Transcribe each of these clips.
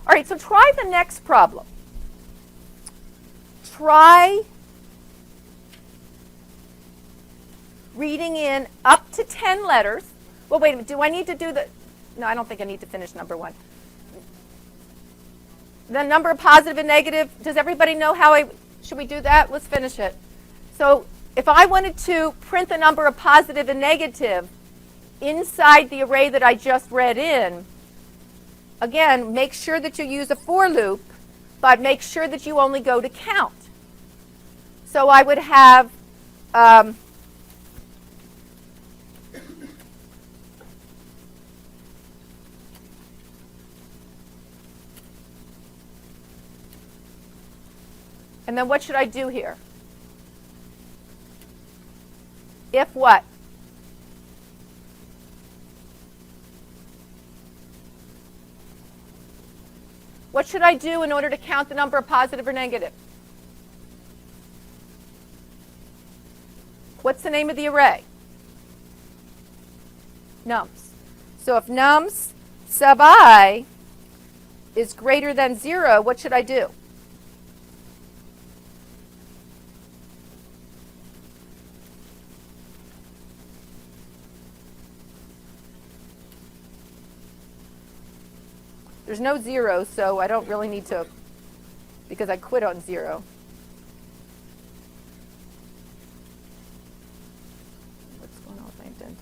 All right, so try the next problem. Try reading in up to 10 letters. Well, wait a minute. Do I need to do the... No, I don't think I need to finish number 1. The number of positive and negative. Does everybody know how I... Should we do that? Let's finish it. So if I wanted to print the number of positive and negative inside the array that I just read in, again, make sure that you use a for loop, but make sure that you only go to count. So I would have and then what should I do here? If what? What should I do in order to count the number of positive or negative? What's the name of the array? Nums. So if nums sub I is greater than 0, what should I do? There's no 0, so I don't really need to, because I quit on 0. What's going on with my indenting?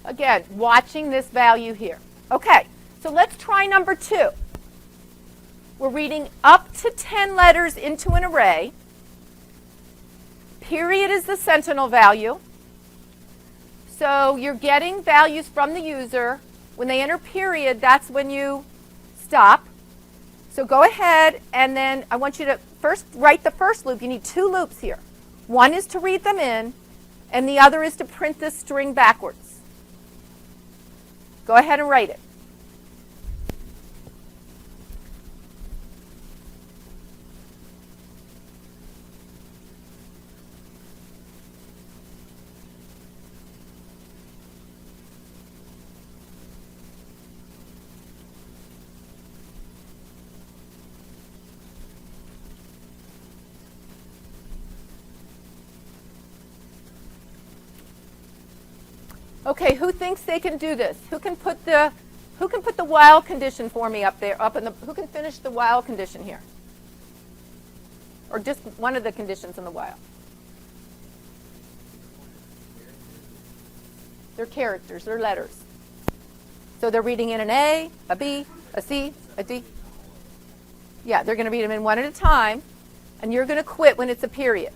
Again, watching this value here. Okay, so let's try number 2. We're reading up to 10 letters into an array. Period is the sentinel value. So you're getting values from the user. When they enter period, that's when you stop. So go ahead, and then I want you to first write the first loop. You need 2 loops here. One is to read them in, and the other is to print this string backwards. Go ahead and write it. Okay, who thinks they can do this? Who can put the while condition for me up there? Who can finish the while condition here? Or just one of the conditions in the while? They're characters, they're letters. So they're reading in an A, a B, a C, a D. Yeah, they're going to read them in one at a time, and you're going to quit when it's a period.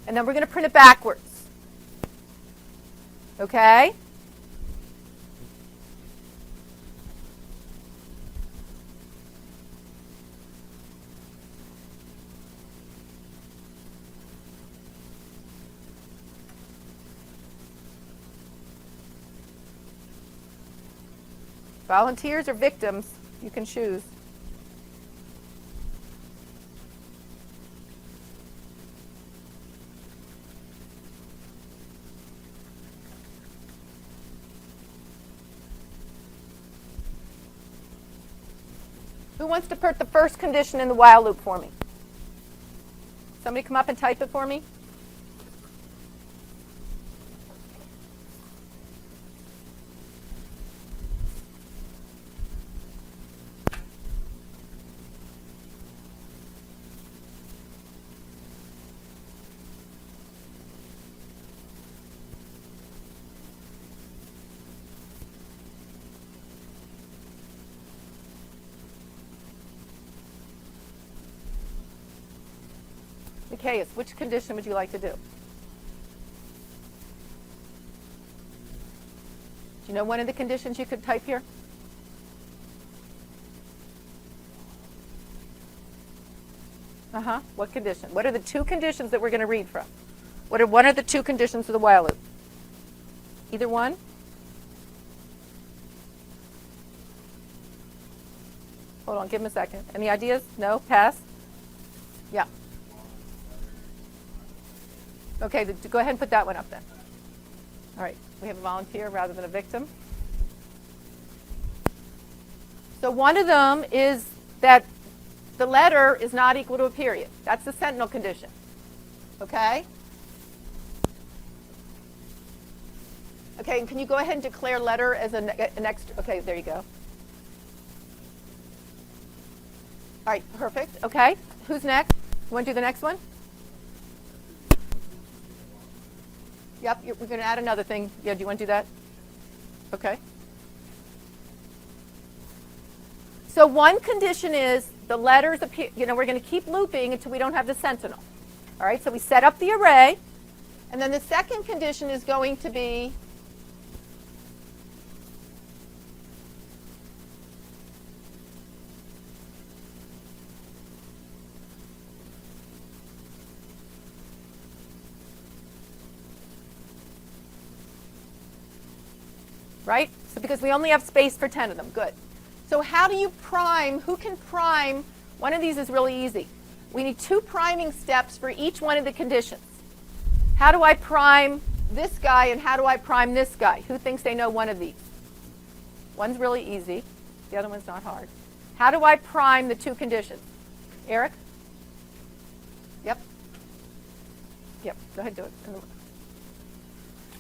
And then we're going to print it backwards. Okay? Volunteers or victims, you can choose. Who wants to put the first condition in the while loop for me? Somebody come up and type it for me. Zacchaeus, which condition would you like to do? Do you know one of the conditions you could type here? What condition? What are the 2 conditions that we're going to read from? What are one of the 2 conditions of the while loop? Either one? Hold on, give him a second. Any ideas? No? Pass? Yeah. Okay, go ahead and put that one up then. All right, we have a volunteer rather than a victim. So one of them is that the letter is not equal to a period. That's the sentinel condition. Okay? Okay, and can you go ahead and declare letter as an extra? Okay, there you go. All right, perfect. Okay, who's next? You want to do the next one? Yep, we're going to add another thing. Yeah, do you want to do that? Okay. So one condition is the letters appear, we're going to keep looping until we don't have the sentinel. All right, so we set up the array. And then the second condition is going to be right? So because we only have space for 10 of them. Good. So how do you prime? Who can prime? One of these is really easy. We need 2 priming steps for each one of the conditions. How do I prime this guy and how do I prime this guy? Who thinks they know one of these? One's really easy. The other one's not hard. How do I prime the 2 conditions? Eric? Yep. Yep. Go ahead, do it.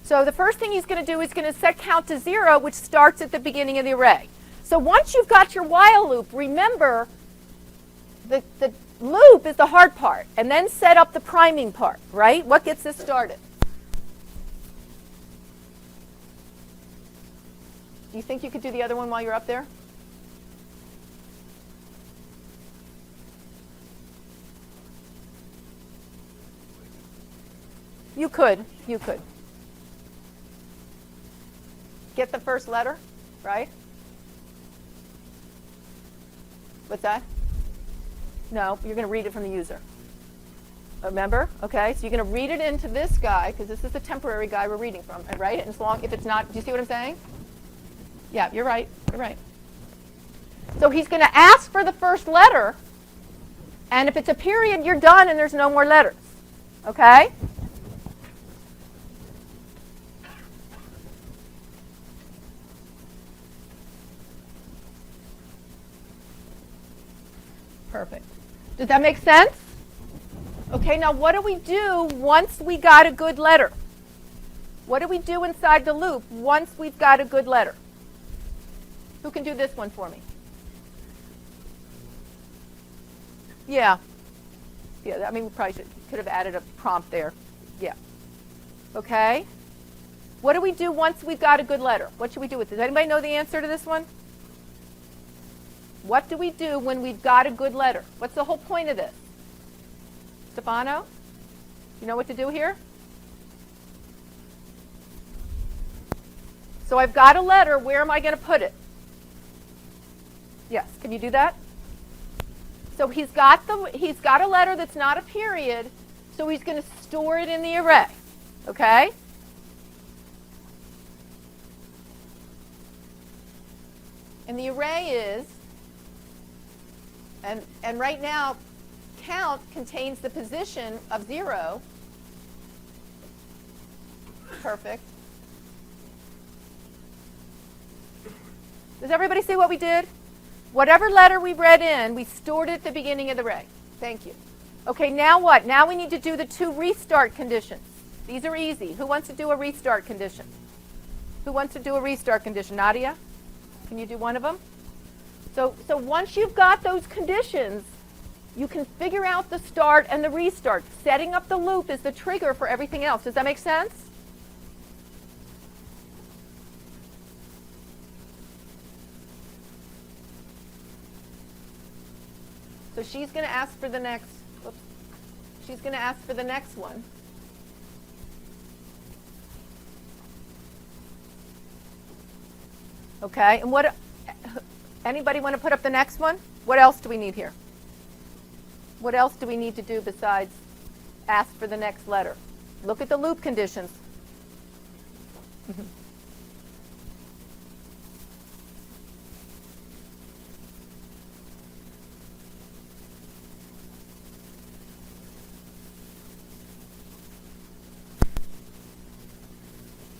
So the first thing he's going to do is going to set count to 0, which starts at the beginning of the array. So once you've got your while loop, remember the loop is the hard part, and then set up the priming part, right? What gets this started? Do you think you could do the other one while you're up there? You could. You could. Get the first letter, right? What's that? No, you're going to read it from the user. Remember? Okay, so you're going to read it into this guy, because this is the temporary guy we're reading from, right? And as long, if it's not, do you see what I'm saying? Yeah, you're right. You're right. So he's going to ask for the first letter, and if it's a period, you're done and there's no more letters. Okay? Perfect. Does that make sense? Okay, now what do we do once we got a good letter? What do we do inside the loop once we've got a good letter? Who can do this one for me? Yeah. Yeah, I mean, we probably could have added a prompt there. Yeah. Okay. What do we do once we've got a good letter? What should we do with this? Does anybody know the answer to this one? What do we do when we've got a good letter? What's the whole point of this? Stefano? You know what to do here? So I've got a letter. Where am I going to put it? Yes, can you do that? So he's got a letter that's not a period, so he's going to store it in the array. Okay? And the array is, and right now, count contains the position of 0. Perfect. Does everybody see what we did? Whatever letter we read in, we stored it at the beginning of the array. Thank you. Okay, now what? Now we need to do the 2 restart conditions. These are easy. Who wants to do a restart condition? Who wants to do a restart condition? Nadia? Can you do one of them? So once you've got those conditions, you can figure out the start and the restart. Setting up the loop is the trigger for everything else. Does that make sense? So she's going to ask for the next, whoops, she's going to ask for the next one. Okay, and what, anybody want to put up the next one? What else do we need here? What else do we need to do besides ask for the next letter? Look at the loop conditions.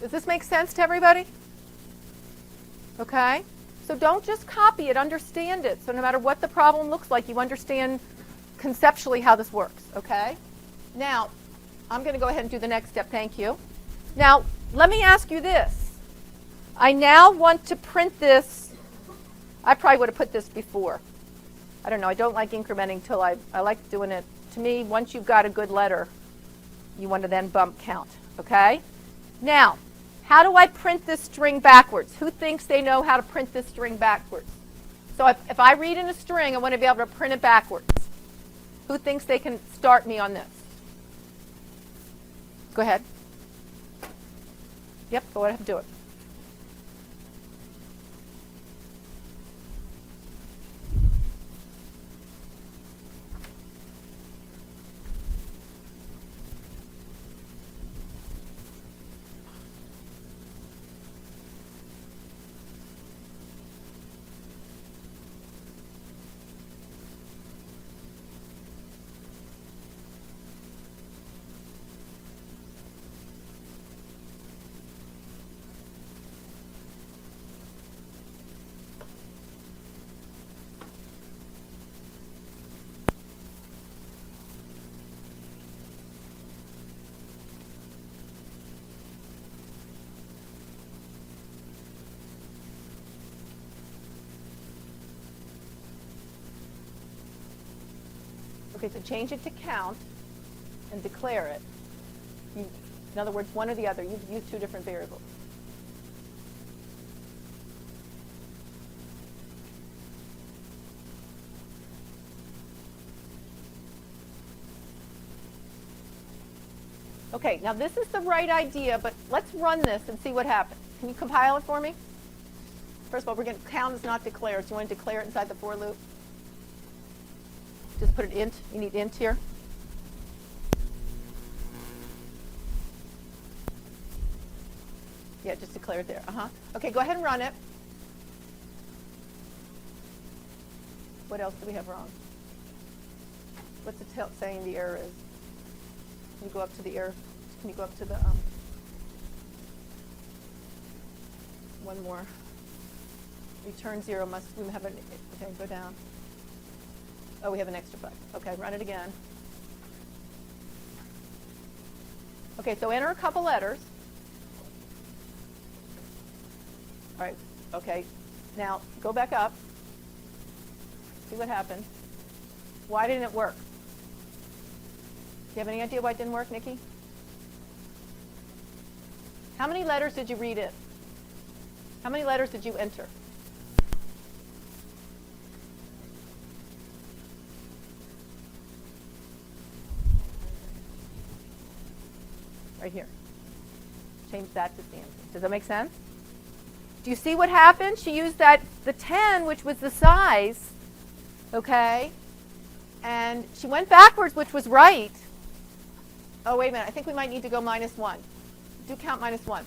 Does this make sense to everybody? Okay? So don't just copy it, understand it. So no matter what the problem looks like, you understand conceptually how this works. Okay? Now, I'm going to go ahead and do the next step. Thank you. Now, let me ask you this. I now want to print this. I probably would have put this before. I don't know. I don't like incrementing till I like doing it. To me, once you've got a good letter, you want to then bump count. Okay? Now, how do I print this string backwards? Who thinks they know how to print this string backwards? So if I read in a string, I want to be able to print it backwards. Who thinks they can start me on this? Go ahead. Yep, go ahead and do it. Okay, so change it to count and declare it. In other words, one or the other. You've used two different variables. Okay, now this is the right idea, but let's run this and see what happens. Can you compile it for me? First of all, we're going to count is not declared. So you want to declare it inside the for loop? Just put an int. You need int here. Yeah, just declare it there. Okay, go ahead and run it. What else do we have wrong? What's it saying the error is? Can you go up to the error? Can you go up to the one more? Return 0 must we have an okay, go down. Oh, we have an extra bug. Okay, run it again. Okay, so enter a couple letters. All right, okay. Now go back up. See what happened. Why didn't it work? Do you have any idea why it didn't work, Nikki? How many letters did you read in? How many letters did you enter? Right here. Change that to Samson. Does that make sense? Do you see what happened? She used the 10, which was the size, okay? And she went backwards, which was right. Oh, wait a minute. I think we might need to go -1. Do count -1.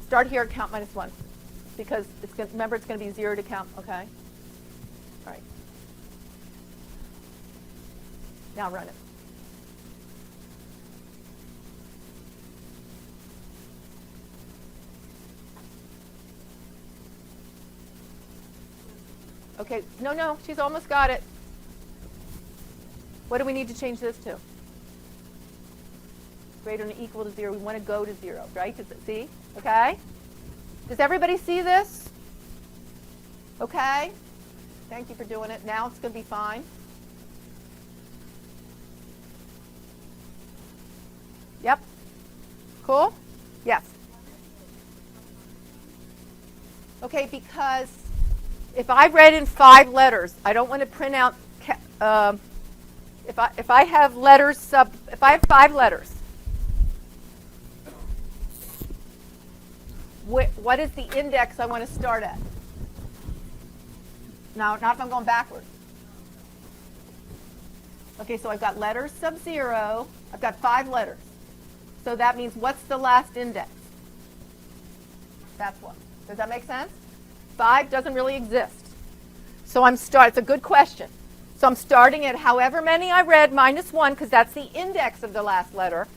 Start here at count -1. Because remember, it's going to be 0 to count, okay? All right. Now run it. Okay, no, she's almost got it. What do we need to change this to? Greater than or equal to 0. We want to go to 0, right? Does it see? Okay? Does everybody see this? Okay? Thank you for doing it. Now it's going to be fine. Yep. Cool? Yes. Okay, because if I read in 5 letters, I don't want to print out. If I have letters if I have 5 letters, what is the index I want to start at? Now, not if I'm going backwards. Okay, so I've got letters sub 0. I've got 5 letters. So that means what's the last index? That's one. Does that make sense? 5 doesn't really exist. So it's a good question. So I'm starting at however many I read -1, because that's the index of the last letter.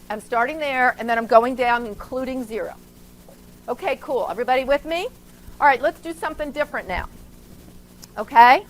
I'm starting there, and then I'm going down, including 0. Okay, cool. Everybody with me? All right, let's do something different now. Okay?